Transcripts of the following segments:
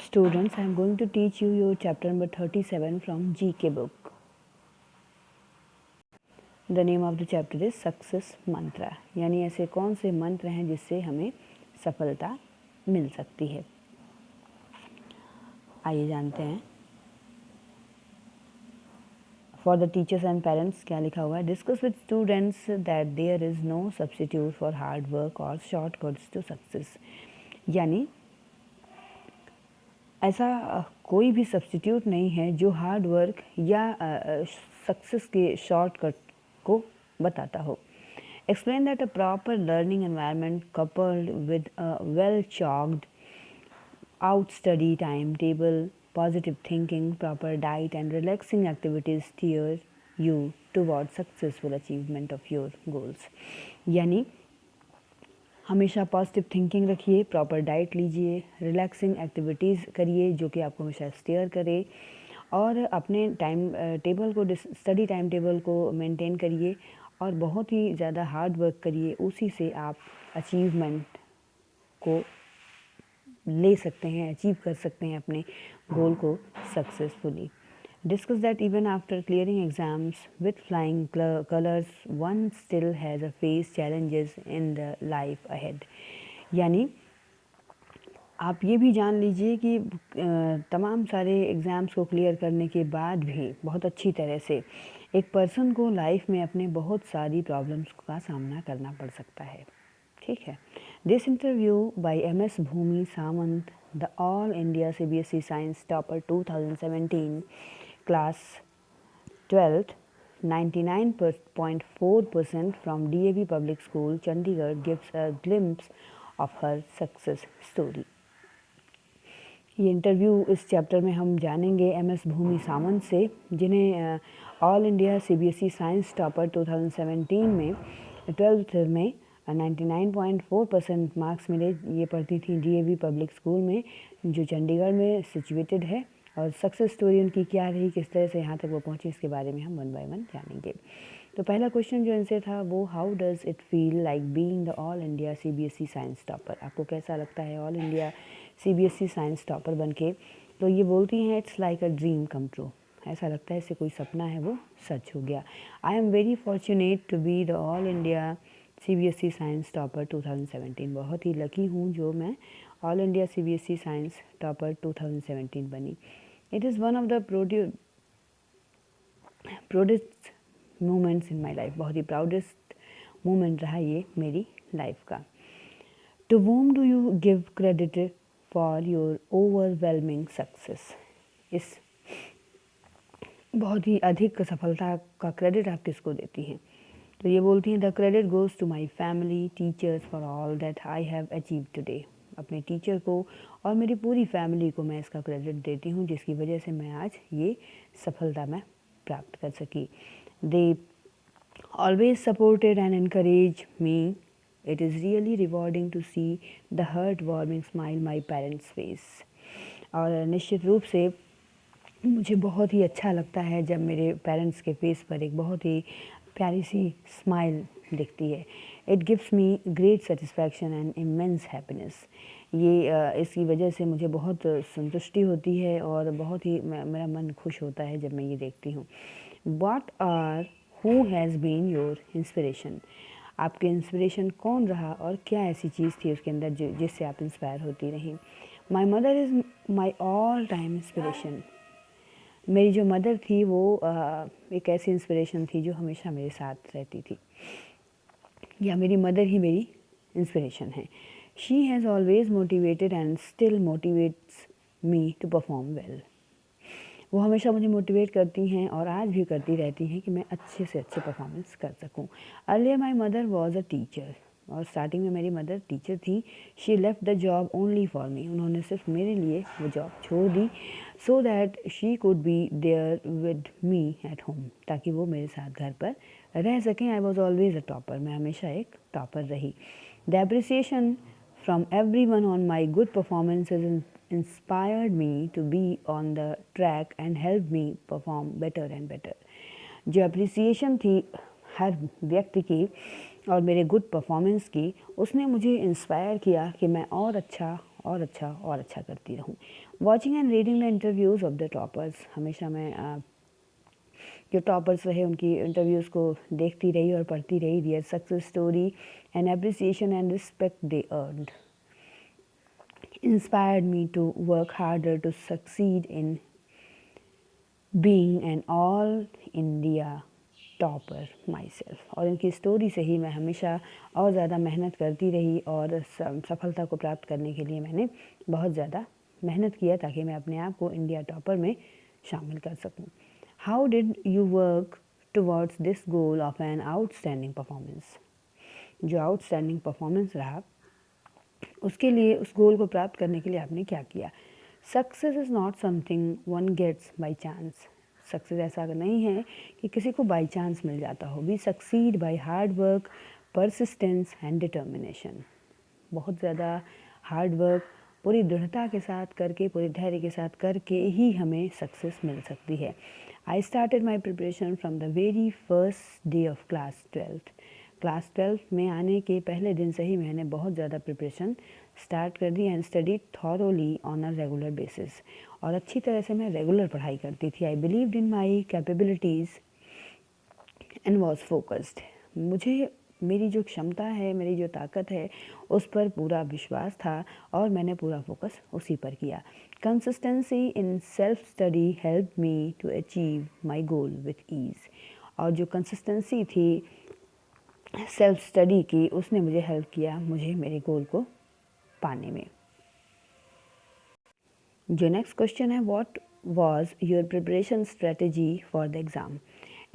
Students, I am going to teach you your chapter number 37 from GK book. The name of the chapter is Success Mantra, यानी ऐसे कौन से मंत्र हैं जिससे हमें सफलता मिल सकती है। आइए जानते हैं। For the teachers and parents क्या लिखा हुआ है? Discuss with students that there is no substitute for hard work or shortcuts to success, यानी ऐसा कोई भी सब्स्टिट्यूट नहीं है जो हार्ड वर्क या सक्सेस के शॉर्टकट को बताता हो। Explain that a proper learning environment coupled with a well chalked out study time table, positive thinking, proper diet and relaxing activities steer you toward successful achievement of your goals, यानी हमेशा positive thinking रखिए, proper diet लीजिए, relaxing activities करिए जो कि आपको हमेशा steer करे, और अपने टाइम टेबल को स्टडी टाइम टेबल को मेंटेन करिए और बहुत ही ज़्यादा हार्ड वर्क करिए। उसी से आप अचीवमेंट को ले सकते हैं, अचीव कर सकते हैं अपने गोल को successfully. Discuss that even after clearing exams with flying colors, one still has a face challenges in the life ahead, यानी आप ये भी जान लीजिए कि तमाम सारे एग्ज़ाम्स को क्लियर करने के बाद भी बहुत अच्छी तरह से एक पर्सन को लाइफ में अपने बहुत सारी प्रॉब्लम्स का सामना करना पड़ सकता है। ठीक है। This interview by MS Bhumi Samant, the all India CBSE science topper 2017, class 12th, 99.4% from DAV Public School, Chandigarh, gives a glimpse of her success story. ये इंटरव्यू इस चैप्टर में हम जानेंगे MS भूमि सामंत से, जिन्हें all India CBSE science topper 2017 में 12th में 99.4% marks मिले। ये पढ़ती थी DAV पब्लिक स्कूल में जो चंडीगढ़ में सिचुएटेड है, और सक्सेस स्टोरी उनकी क्या रही, किस तरह से यहाँ तक वो पहुँची, इसके बारे में हम वन बाय वन जानेंगे। तो पहला क्वेश्चन जो इनसे था वो how does it feel like being the all India CBSE science topper, आपको कैसा लगता है all India CBSE science topper बनके। तो ये बोलती हैं it's like a dream come true, ऐसा लगता है इससे कोई सपना है वो सच हो गया। I am very fortunate to be the all India CBSE science topper 2017, बहुत ही लकी हूँ जो मैं all India CBSE science topper 2017 बनी। It is one of the proudest moments in my life, बहुत ही प्राउडेस्ट मोमेंट रहा ये मेरी लाइफ का। To whom do you give credit for your overwhelming success, इस बहुत ही अधिक सफलता का क्रेडिट आप किसको देती हैं? तो ये बोलती हैं the credit goes to my family teachers for all that I have achieve today, अपने टीचर को और मेरी पूरी फैमिली को मैं इसका क्रेडिट देती हूँ जिसकी वजह से मैं आज ये सफलता मैं प्राप्त कर सकी। They always supported and encourage me, it is really rewarding to see the heart warming smile my parents face, और निश्चित रूप से मुझे बहुत ही अच्छा लगता है जब मेरे पेरेंट्स के फेस पर एक बहुत ही प्यारी सी स्माइल दिखती है। It gives me great satisfaction and immense happiness, ये इसकी वजह से मुझे बहुत संतुष्टि होती है और बहुत ही मेरा मन खुश होता है जब मैं ये देखती हूँ। What are who has been your inspiration, आपके इंस्पिरेशन कौन रहा और क्या ऐसी चीज़ थी उसके अंदर जिससे आप इंस्पायर होती रहीं? My mother is my all time inspiration, मेरी जो मदर थी वो एक ऐसी इंस्पिरेशन थी जो हमेशा मेरे साथ रहती थी, या मेरी मदर ही मेरी इंस्पिरेशन है। She has always motivated and still motivates me to perform well, वो हमेशा मुझे मोटिवेट करती हैं और आज भी करती रहती हैं कि मैं अच्छे से अच्छे परफॉर्मेंस कर सकूं। Earlier my mother was a teacher, और स्टार्टिंग में मेरी मदर टीचर थी। She left the job only for me, उन्होंने सिर्फ मेरे लिए वो जॉब छोड़ दी, so that she could be there with me at home, ताकि वो मेरे साथ घर पर रह सकें। I was always a topper, मैं हमेशा एक टॉपर रही। The appreciation from everyone on my good performances inspired me to be on the track and helped me perform better and better, जो अप्रिसिएशन थी हर व्यक्ति की और मेरे गुड परफॉर्मेंस की, उसने मुझे इंस्पायर किया कि मैं और अच्छा और अच्छा करती रहूँ। Watching and reading the interviews of the toppers, हमेशा मैं जो टॉपर्स रहे उनकी इंटरव्यूज़ को देखती रही और पढ़ती रही। Their success story and appreciation and respect they earned inspired me to work harder to succeed in being an all India topper my self. और इनकी स्टोरी से ही मैं हमेशा और ज़्यादा मेहनत करती रही और सफलता को प्राप्त करने के लिए मैंने बहुत ज़्यादा मेहनत किया ताकि मैं अपने आप को इंडिया टॉपर में शामिल कर सकूं। How did you work towards this goal of an outstanding performance, जो आउटस्टैंडिंग परफॉर्मेंस रहा उसके लिए, उस गोल को प्राप्त करने के लिए आपने क्या किया। Success is not something one gets by chance, success ऐसा नहीं है कि किसी को बाई चांस मिल जाता हो। We succeed by hard work, persistence and determination. बहुत ज़्यादा हार्ड वर्क, पूरी दृढ़ता के साथ करके, पूरे धैर्य के साथ करके ही हमें सक्सेस मिल सकती है। I started my preparation from the very first day of class 12th। Class 12th में आने के पहले दिन से ही मैंने बहुत ज़्यादा प्रिपरेशन स्टार्ट कर दी and study thoroughly on a regular basis. और अच्छी तरह से मैं रेगुलर पढ़ाई करती थी। I believed in my capabilities and was focused. मुझे मेरी जो क्षमता है, मेरी जो ताकत है, उस पर पूरा विश्वास था और मैंने पूरा फोकस उसी पर किया। Consistency in self study help me to achieve my goal with ease. और जो कंसिस्टेंसी थी सेल्फ स्टडी की, उसने मुझे हेल्प किया मुझे मेरे गोल को पाने में। जो नेक्स्ट क्वेश्चन है, what was your preparation strategy for the exam.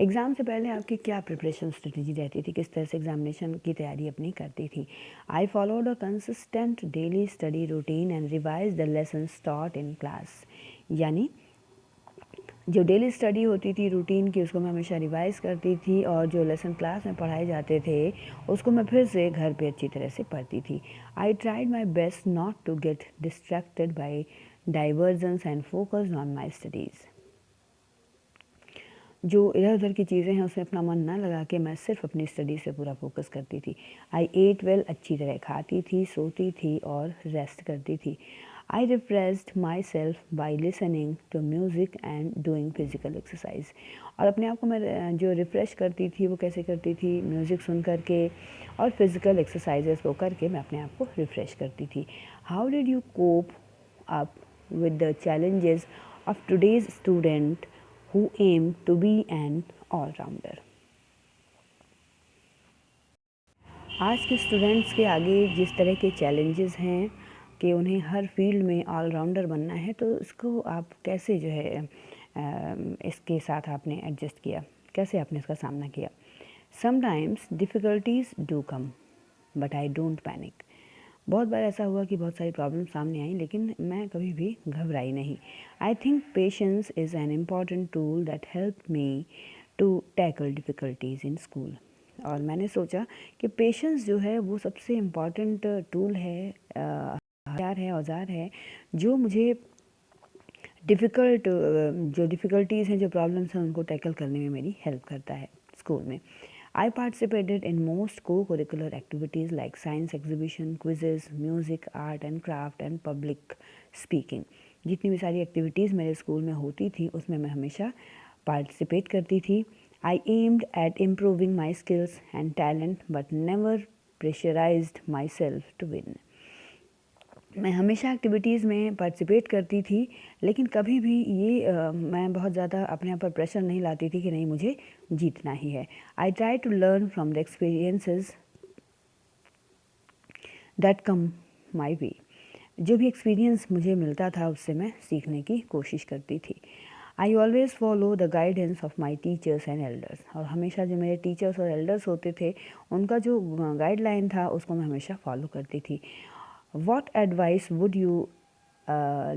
Exam से पहले आपकी क्या प्रिपरेशन स्ट्रेटजी रहती थी, किस तरह से एग्जामिनेशन की तैयारी अपनी करती थी। I followed a consistent daily study routine and revise the lessons taught in class. यानी जो डेली स्टडी होती थी रूटीन की, उसको मैं हमेशा रिवाइज़ करती थी और जो लेसन क्लास में पढ़ाए जाते थे उसको मैं फिर से घर पे अच्छी तरह से पढ़ती थी। I tried my best not to get distracted by divergence and focused on my studies. जो इधर उधर की चीज़ें हैं उसमें अपना मन ना लगा के मैं सिर्फ अपनी स्टडी से पूरा फोकस करती थी। आई एट वेल, अच्छी तरह खाती थी, सोती थी और रेस्ट करती थी। I refreshed myself by listening to music and doing physical exercise. और अपने आप को मैं जो रिफ़्रेश करती थी वो कैसे करती थी, म्यूज़िक सुन करके और फिज़िकल एक्सरसाइजेस को करके मैं अपने आप को रिफ़्रेश करती थी। How did you cope up with the challenges of today's student who aim to be an all-rounder। आज के स्टूडेंट्स के आगे जिस तरह के चैलेंजेस हैं कि उन्हें हर फील्ड में ऑलराउंडर बनना है, तो इसको आप कैसे जो है इसके साथ आपने एडजस्ट किया, कैसे आपने इसका सामना किया। Sometimes difficulties do come but I don't panic. बहुत बार ऐसा हुआ कि बहुत सारी प्रॉब्लम सामने आई लेकिन मैं कभी भी घबराई नहीं। I think patience is an important tool that help me to tackle difficulties in school. और मैंने सोचा कि पेशेंस जो है वो सबसे इम्पॉर्टेंट टूल है, हथियार है, औजार है, जो मुझे जो डिफ़िकल्टीज़ हैं, जो प्रॉब्लम्स हैं, उनको टैकल करने में मेरी हेल्प करता है स्कूल में। I participated in most co-curricular activities like science exhibition, quizzes, music, art and craft and public speaking। जितनी भी सारी एक्टिविटीज़ मेरे स्कूल में होती थी उसमें मैं हमेशा पार्टिसिपेट करती थी। I aimed at improving my skills and talent but never pressurized myself to win। मैं हमेशा एक्टिविटीज़ में पार्टिसिपेट करती थी लेकिन कभी भी मैं बहुत ज़्यादा अपने आप पर प्रेशर नहीं लाती थी कि नहीं मुझे जीतना ही है। I try to learn from the experiences that come my way. जो भी एक्सपीरियंस मुझे मिलता था उससे मैं सीखने की कोशिश करती थी। I always follow the guidance of my teachers and elders. और हमेशा जो मेरे टीचर्स और एल्डर्स होते थे उनका जो गाइडलाइन था उसको मैं हमेशा फॉलो करती थी। What advice would you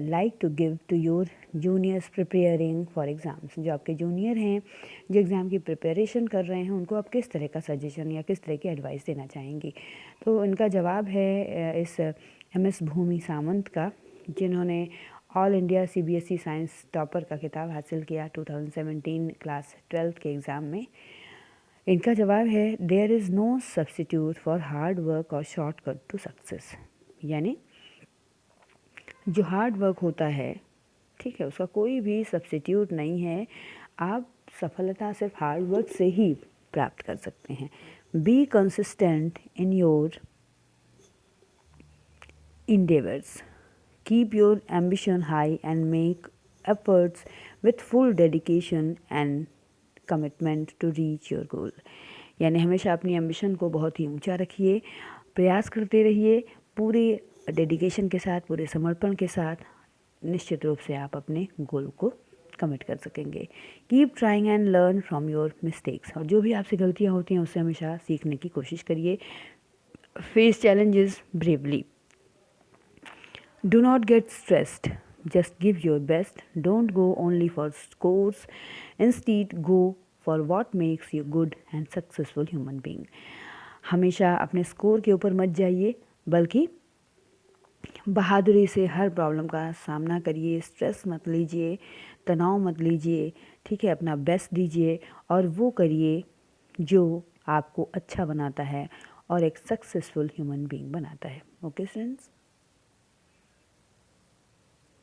like to give to your juniors preparing for exams? जो आपके जूनियर हैं, जो एग्ज़ाम की प्रिपरेशन कर रहे हैं, उनको आप किस तरह का सजेशन या किस तरह की एडवाइस देना चाहेंगी। तो इनका जवाब है इस MS भूमि सावंत का, जिन्होंने all India CBSE science topper का खिताब हासिल किया 2017 क्लास 12th के एग्ज़ाम में। इनका जवाब है, there is no substitute for hard work और शॉर्टकट टू सक्सेस। यानी जो हार्ड वर्क होता है, ठीक है, उसका कोई भी सब्स्टिट्यूट नहीं है। आप सफलता सिर्फ हार्ड वर्क से ही प्राप्त कर सकते हैं। Be consistent in your endeavors. Keep your ambition high and make efforts with full dedication and commitment to reach your goal. यानी हमेशा अपनी एम्बिशन को बहुत ही ऊंचा रखिए, प्रयास करते रहिए पूरे डेडिकेशन के साथ, पूरे समर्पण के साथ। निश्चित रूप से आप अपने गोल को कमिट कर सकेंगे। Keep trying and learn from your mistakes. और जो भी आपसे गलतियाँ होती हैं उससे हमेशा सीखने की कोशिश करिए। Face challenges bravely. Do not get stressed. Just give your best. Don't go only for scores. Instead, go for what makes you good and successful human being. हमेशा अपने स्कोर के ऊपर मत जाइए, बल्कि बहादुरी से हर प्रॉब्लम का सामना करिए। स्ट्रेस मत लीजिए, तनाव मत लीजिए, ठीक है। अपना बेस्ट दीजिए और वो करिए जो आपको अच्छा बनाता है और एक सक्सेसफुल ह्यूमन बीइंग बनाता है। Okay friends.